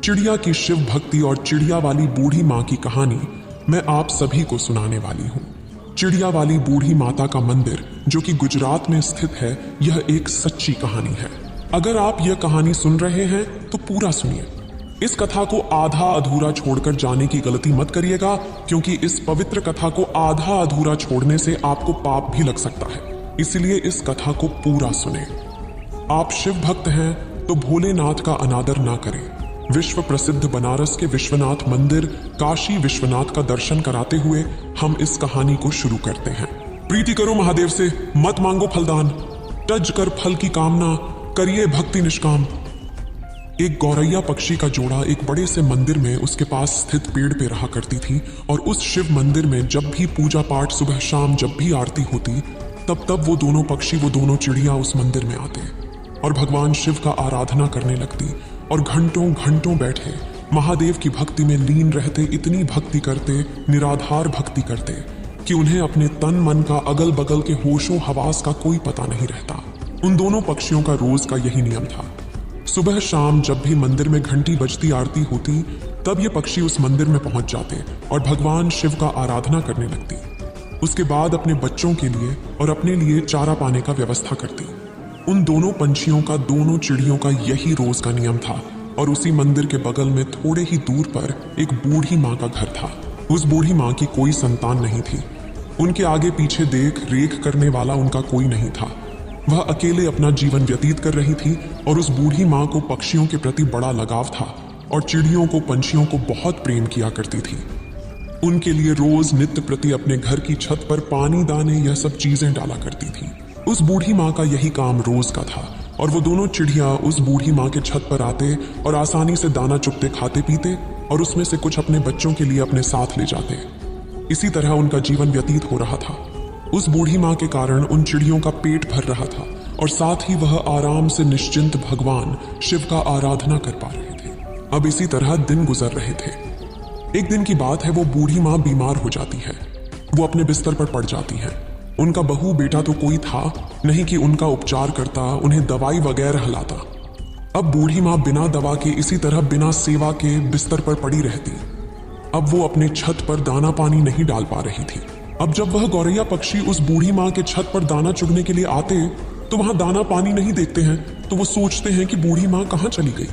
चिड़िया की शिव भक्ति और चिड़िया वाली बूढ़ी माँ की कहानी मैं आप सभी को सुनाने वाली हूँ। चिड़िया वाली बूढ़ी माता का मंदिर जो कि गुजरात में स्थित है, यह एक सच्ची कहानी है। अगर आप यह कहानी सुन रहे हैं तो पूरा सुनिए। इस कथा को आधा अधूरा छोड़कर जाने की गलती मत करिएगा, क्योंकि इस पवित्र कथा को आधा अधूरा छोड़ने से आपको पाप भी लग सकता है। इसलिए इस कथा को पूरा सुने। आप शिव भक्त हैं तो भोलेनाथ का अनादर ना करें। विश्व प्रसिद्ध बनारस के विश्वनाथ मंदिर काशी विश्वनाथ का दर्शन कराते हुए हम इस कहानी को शुरू करते हैं। प्रीति करो महादेव से, मत मांगो फलदान, तज कर फल की कामना, करिए भक्ति निष्काम। एक गौरैया पक्षी का जोड़ा एक बड़े से मंदिर में उसके पास स्थित पेड़ पे रहा करती थी, और उस शिव मंदिर में जब भी पूजा पाठ सुबह शाम जब भी आरती होती, तब वो दोनों पक्षी, वो दोनों चिड़िया उस मंदिर में आते और भगवान शिव का आराधना करने लगती और घंटों घंटों बैठे महादेव की भक्ति में लीन रहते। इतनी भक्ति करते, निराधार भक्ति करते कि उन्हें अपने तन मन का, अगल बगल के होशो हवास का कोई पता नहीं रहता। उन दोनों पक्षियों का रोज का यही नियम था। सुबह शाम जब भी मंदिर में घंटी बजती, आरती होती, तब ये पक्षी उस मंदिर में पहुंच जाते और भगवान शिव का आराधना करने लगती। उसके बाद अपने बच्चों के लिए और अपने लिए चारा पाने का व्यवस्था करती। उन दोनों पंछियों का, दोनों चिड़ियों का यही रोज का नियम था। और उसी मंदिर के बगल में थोड़े ही दूर पर एक बूढ़ी माँ का घर था। उस बूढ़ी माँ की कोई संतान नहीं थी। उनके आगे पीछे देख रेख करने वाला उनका कोई नहीं था। वह अकेले अपना जीवन व्यतीत कर रही थी और उस बूढ़ी माँ को पक्षियों के प्रति बड़ा लगाव था और चिड़ियों को, पंछियों को बहुत प्रेम किया करती थी। उनके लिए रोज नित्य प्रति अपने घर की छत पर पानी, दाने, यह सब चीजें डाला करती थी। उस बूढ़ी माँ का यही काम रोज का था और वो दोनों चिड़िया उस बूढ़ी माँ के छत पर आते और आसानी से दाना चुगते, खाते पीते और उसमें से कुछ अपने बच्चों के लिए अपने साथ ले जाते। इसी तरह उनका जीवन व्यतीत हो रहा था। उस बूढ़ी माँ के कारण उन चिड़ियों का पेट भर रहा था और साथ ही वह आराम से निश्चिंत भगवान शिव का आराधना कर पा रहे थे। अब इसी तरह दिन गुजर रहे थे। एक दिन की बात है, वो बूढ़ी माँ बीमार हो जाती है। वो अपने बिस्तर पर पड़ जाती है। उनका बहू बेटा तो कोई था नहीं कि उनका उपचार करता, उन्हें दवाई वगैरह लाता। अब बूढ़ी माँ बिना दवा के, इसी तरह बिना सेवा के बिस्तर पर पड़ी रहती। अब वो अपने छत पर दाना पानी नहीं डाल पा रही थी। अब जब वह गौरैया पक्षी उस बूढ़ी माँ के छत पर दाना चुगने के लिए आते तो वहां दाना पानी नहीं देखते हैं, तो वो सोचते हैं कि बूढ़ी माँ कहाँ चली गई,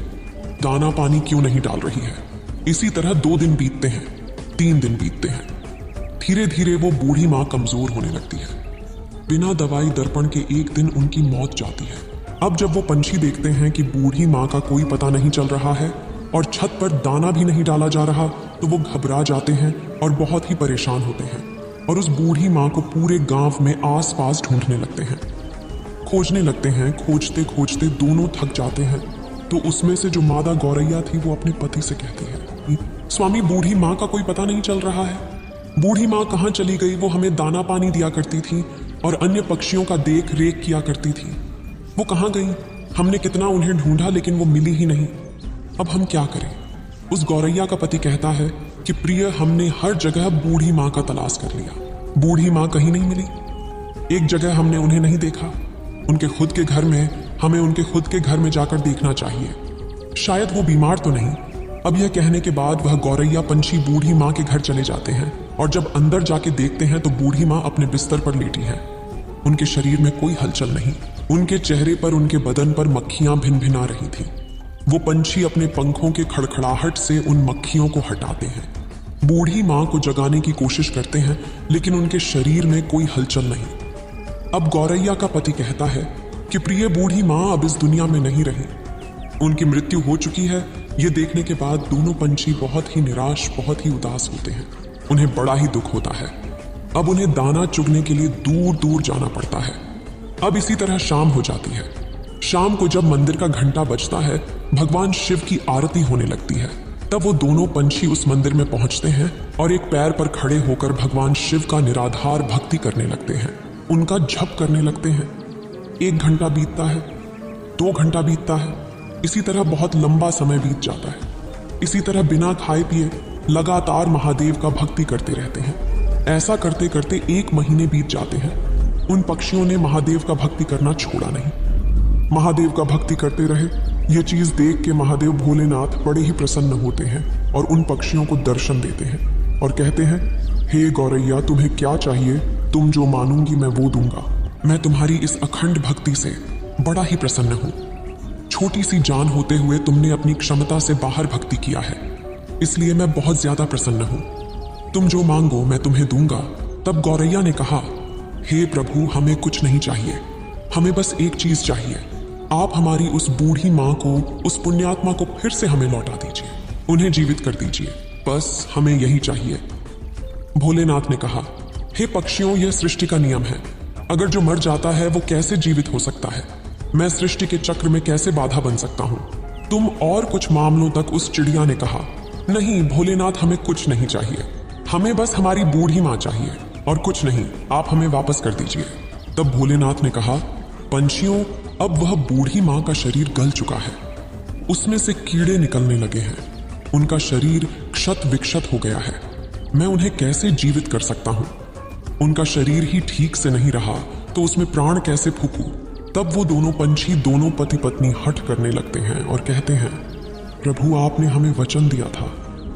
दाना पानी क्यों नहीं डाल रही है। इसी तरह 2 दिन बीतते हैं, 3 दिन बीतते हैं। धीरे धीरे वो बूढ़ी माँ कमजोर होने लगती है। बिना दवाई दर्पण के एक दिन उनकी मौत जाती है। अब जब वो पंछी देखते हैं कि बूढ़ी माँ का कोई पता नहीं चल रहा है और छत पर दाना भी नहीं डाला जा रहा, तो वो घबरा जाते हैं और बहुत ही परेशान होते हैं और उस बूढ़ी माँ को पूरे गांव में आसपास ढूंढने लगते हैं, खोजने लगते हैं। खोजते खोजते दोनों थक जाते हैं। तो उसमें से जो मादा गौरैया थी वो अपने पति से कहती है, स्वामी, बूढ़ी माँ का कोई पता नहीं चल रहा है। बूढ़ी माँ कहाँ चली गई? वो हमें दाना पानी दिया करती थी और अन्य पक्षियों का देख रेख किया करती थी। वो कहाँ गई? हमने कितना उन्हें ढूंढा लेकिन वो मिली ही नहीं। अब हम क्या करें? उस गौरैया का पति कहता है कि प्रिय, हमने हर जगह बूढ़ी माँ का तलाश कर लिया, बूढ़ी माँ कहीं नहीं मिली। एक जगह हमने उन्हें नहीं देखा, उनके खुद के घर में। हमें उनके खुद के घर में जाकर देखना चाहिए, शायद वो बीमार तो नहीं। अब यह कहने के बाद वह गौरैया पंछी बूढ़ी माँ के घर चले जाते हैं और जब अंदर जाके देखते हैं तो बूढ़ी माँ अपने बिस्तर पर लेटी है। उनके शरीर में कोई हलचल नहीं। उनके चेहरे पर, उनके बदन पर मक्खियां भिनभिना रही थी। वो पंछी अपने पंखों के खड़खड़ाहट से उन मक्खियों को हटाते हैं। बूढ़ी माँ को जगाने की कोशिश करते हैं लेकिन उनके शरीर में कोई हलचल नहीं। अब गौरैया का पति कहता है कि प्रिय, बूढ़ी माँ अब इस दुनिया में नहीं रही, उनकी मृत्यु हो चुकी है। ये देखने के बाद दोनों पंछी बहुत ही निराश, बहुत ही उदास होते हैं। उन्हें बड़ा ही दुख होता है। अब उन्हें दाना चुगने के लिए दूर दूर जाना पड़ता है। अब इसी तरह शाम हो जाती है। शाम को जब मंदिर का घंटा बजता है, भगवान शिव की आरती होने लगती है। तब वो दोनों पंछी उस मंदिर में पहुंचते हैं और एक पैर पर खड़े होकर भगवान शिव का निराधार भक्ति करने लगते हैं, उनका जप करने लगते हैं। 1 घंटा बीतता है, 2 घंटा बीतता है, इसी तरह बहुत लंबा समय बीत जाता है। इसी तरह बिना खाए पिए लगातार महादेव का भक्ति करते रहते हैं। ऐसा करते करते 1 महीने बीत जाते हैं। उन पक्षियों ने महादेव का भक्ति करना छोड़ा नहीं। महादेव का भक्ति करते रहे, ये चीज देख के महादेव भोलेनाथ बड़े ही प्रसन्न होते हैं और उन पक्षियों को दर्शन देते हैं और कहते हैं, हे गौरैया, तुम्हें क्या चाहिए? तुम जो मानूंगी मैं वो दूंगा। मैं तुम्हारी इस अखंड भक्ति से बड़ा ही प्रसन्न हूं। छोटी सी जान होते हुए तुमने अपनी क्षमता से बाहर भक्ति किया है, इसलिए मैं बहुत ज्यादा प्रसन्न हूं। तुम जो मांगो मैं तुम्हें दूंगा। तब गौरैया ने कहा, हे प्रभु, हमें कुछ नहीं चाहिए, हमें बस एक चीज चाहिए। आप हमारी उस बूढ़ी माँ को, उस पुण्यात्मा को फिर से हमें लौटा दीजिए, उन्हें जीवित कर दीजिए, बस हमें यही चाहिए। भोलेनाथ ने कहा, हे पक्षियों, यह सृष्टि का नियम है। अगर जो मर जाता है वो कैसे जीवित हो सकता है? मैं सृष्टि के चक्र में कैसे बाधा बन सकता हूं? तुम और कुछ मामलों तक उस चिड़िया ने कहा, नहीं भोलेनाथ, हमें कुछ नहीं चाहिए, हमें बस हमारी बूढ़ी माँ चाहिए और कुछ नहीं, आप हमें वापस कर दीजिए। तब भोलेनाथ ने कहा, पंछियों, अब वह बूढ़ी माँ का शरीर गल चुका है, उसमें से कीड़े निकलने लगे हैं, उनका शरीर क्षत विक्षत हो गया है, मैं उन्हें कैसे जीवित कर सकता हूं? उनका शरीर ही ठीक से नहीं रहा तो उसमें प्राण कैसे फूंकूं? तब वो दोनों पंछी, दोनों पति पत्नी हठ करने लगते हैं और कहते हैं, प्रभु, आपने हमें वचन दिया था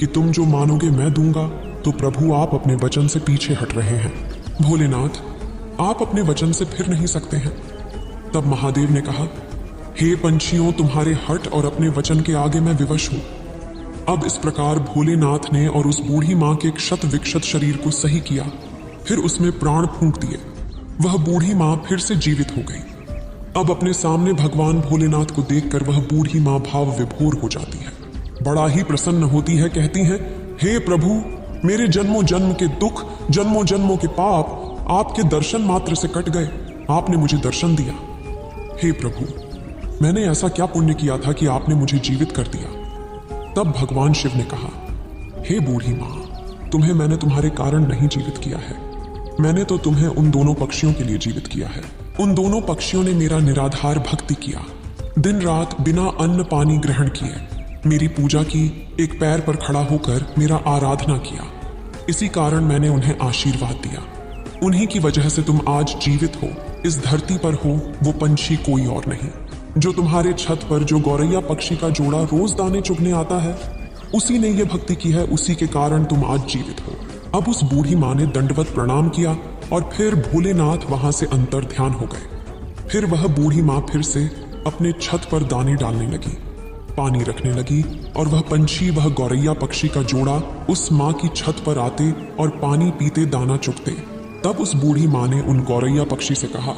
कि तुम जो मानोगे मैं दूंगा, तो प्रभु आप अपने वचन से पीछे हट रहे हैं। भोलेनाथ, आप अपने वचन से फिर नहीं सकते हैं। तब महादेव ने कहा, हे पंछियों, तुम्हारे हट और अपने वचन के आगे मैं विवश हूं। अब इस प्रकार भोलेनाथ ने और उस बूढ़ी माँ के क्षत विक्षत शरीर को सही किया, फिर उसमें प्राण फूंक दिए। वह बूढ़ी माँ फिर से जीवित हो गई। अब अपने सामने भगवान भोलेनाथ को देखकर वह बूढ़ी माँ भाव विभोर हो जाती है, बड़ा ही प्रसन्न होती है, कहती है, हे प्रभु, मेरे जन्मों जन्म के दुख, जन्मों जन्मों के पाप आपके दर्शन मात्र से कट गए, आपने मुझे दर्शन दिया। हे प्रभु, मैंने ऐसा क्या पुण्य किया था कि आपने मुझे जीवित कर दिया? तब भगवान शिव ने कहा, हे बूढ़ी माँ, तुम्हें मैंने तुम्हारे कारण नहीं जीवित किया है, मैंने तो तुम्हें उन दोनों पक्षियों के लिए जीवित किया है। उन दोनों पक्षियों ने मेरा निराधार भक्ति किया, दिन रात बिना अन्न पानी ग्रहण किए मेरी पूजा की, एक पैर पर खड़ा होकर मेरा आराधना किया, इसी कारण मैंने उन्हें आशीर्वाद दिया। उन्हीं की वजह से तुम आज जीवित हो, इस धरती पर हो, वो पंछी कोई और नहीं। जो तुम्हारे छत पर जो गौरैया पक्षी का जोड़ा रोज दाने चुगने आता है, उसी ने ये भक्ति की है, उसी के कारण तुम आज जीवित हो। अब उस बूढ़ी माँ ने दंडवत प्रणाम किया और फिर भोलेनाथ वहां से अंतर ध्यान हो गए। फिर वह बूढ़ी माँ फिर से अपने छत पर दाने डालने लगी, पानी रखने लगी और वह पंछी, वह गौरैया पक्षी का जोड़ा उस माँ की छत पर आते और पानी पीते, दाना चुगते। तब उस बूढ़ी माँ ने उन गौरैया पक्षी से कहा,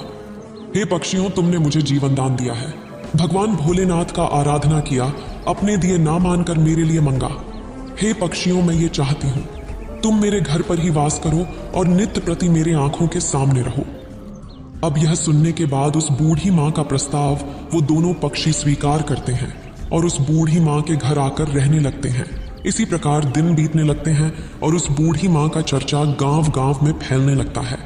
हे पक्षियों, तुमने मुझे जीवन दान दिया है, भगवान भोलेनाथ का आराधना किया, अपने दिए ना मानकर मेरे लिए मंगा। हे पक्षियों, मैं ये चाहती हूँ तुम मेरे घर पर ही वास करो और नित्य प्रति मेरे आंखों के सामने रहो। अब यह सुनने के बाद उस बूढ़ी माँ का प्रस्ताव वो दोनों पक्षी स्वीकार करते हैं और उस बूढ़ी माँ के घर आकर रहने लगते हैं। इसी प्रकार दिन बीतने लगते हैं और उस बूढ़ी माँ का चर्चा गांव गांव में फैलने लगता है,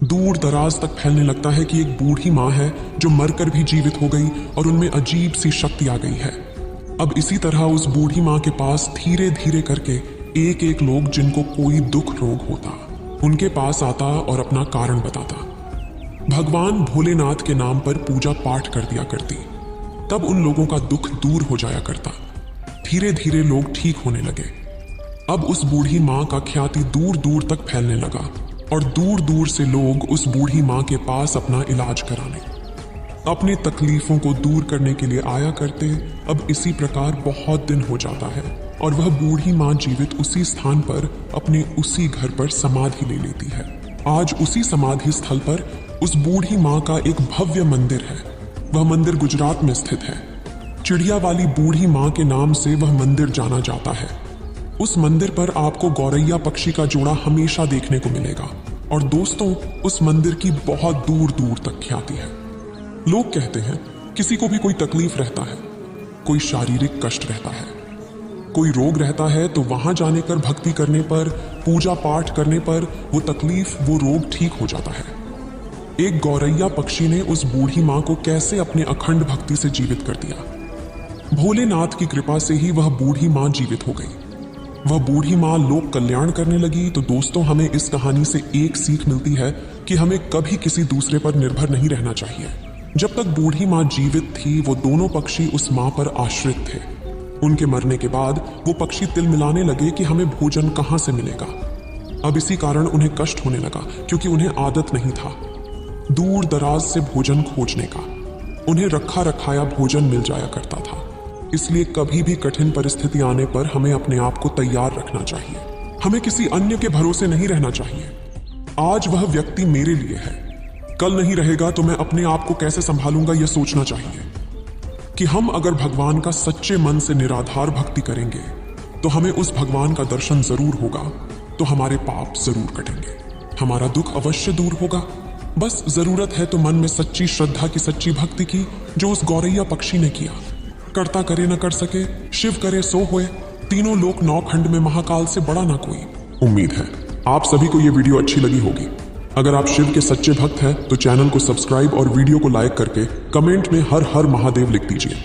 दूर दराज तक फैलने लगता है कि एक बूढ़ी माँ है जो मरकर भी जीवित हो गई और उनमें अजीब सी शक्ति आ गई है। अब इसी तरह उस बूढ़ी माँ के पास धीरे धीरे करके एक एक लोग, जिनको कोई दुख रोग होता, उनके पास आता और अपना कारण बताता। भगवान भोलेनाथ के नाम पर पूजा पाठ कर दिया करती, तब उन लोगों का दुख दूर हो जाया करता। धीरे धीरे लोग ठीक होने लगे। अब उस बूढ़ी माँ का ख्याति दूर दूर तक फैलने लगा और दूर दूर से लोग उस बूढ़ी माँ के पास अपना इलाज कराने, अपनी तकलीफों को दूर करने के लिए आया करते। अब इसी प्रकार बहुत दिन हो जाता है और वह बूढ़ी माँ जीवित उसी स्थान पर, अपने उसी घर पर समाधि ले लेती है। आज उसी समाधि स्थल पर उस बूढ़ी माँ का एक भव्य मंदिर है। वह मंदिर गुजरात में स्थित है। चिड़िया वाली बूढ़ी माँ के नाम से वह मंदिर जाना जाता है। उस मंदिर पर आपको गौरैया पक्षी का जोड़ा हमेशा देखने को मिलेगा और दोस्तों, उस मंदिर की बहुत दूर दूर तक ख्याति है। लोग कहते हैं किसी को भी कोई तकलीफ रहता है, कोई शारीरिक कष्ट रहता है, कोई रोग रहता है, तो वहां जाने कर भक्ति करने पर, पूजा पाठ करने पर वो तकलीफ, वो रोग ठीक हो जाता है। एक गौरैया पक्षी ने उस बूढ़ी माँ को कैसे अपने अखंड भक्ति से जीवित कर दिया। भोलेनाथ की कृपा से ही वह बूढ़ी माँ जीवित हो गई। वह बूढ़ी माँ लोक कल्याण करने लगी। तो दोस्तों, हमें इस कहानी से एक सीख मिलती है कि हमें कभी किसी दूसरे पर निर्भर नहीं रहना चाहिए। जब तक बूढ़ी माँ जीवित थी वो दोनों पक्षी उस माँ पर आश्रित थे। उनके मरने के बाद वो पक्षी तिलमिलाने लगे कि हमें भोजन कहाँ से मिलेगा। अब इसी कारण उन्हें कष्ट होने लगा, क्योंकि उन्हें आदत नहीं था दूर दराज से भोजन खोजने का। उन्हें रखा रखाया भोजन मिल जाया करता था। इसलिए कभी भी कठिन परिस्थिति आने पर हमें अपने आप को तैयार रखना चाहिए। हमें किसी अन्य के भरोसे नहीं रहना चाहिए। आज वह व्यक्ति मेरे लिए है, कल नहीं रहेगा तो मैं अपने आप को कैसे संभालूंगा यह सोचना चाहिए कि हम अगर भगवान का सच्चे मन से निराधार भक्ति करेंगे तो हमें उस भगवान का दर्शन जरूर होगा, तो हमारे पाप जरूर कटेंगे, हमारा दुख अवश्य दूर होगा। बस जरूरत है तो मन में सच्ची श्रद्धा की, सच्ची भक्ति की, जो उस गौरैया पक्षी ने किया। करता करे न कर सके, शिव करे सो होए, तीनों लोक नौ खंड में महाकाल से बड़ा ना कोई। उम्मीद है आप सभी को यह वीडियो अच्छी लगी होगी। अगर आप शिव के सच्चे भक्त हैं तो चैनल को सब्सक्राइब और वीडियो को लाइक करके कमेंट में हर हर महादेव लिख दीजिए।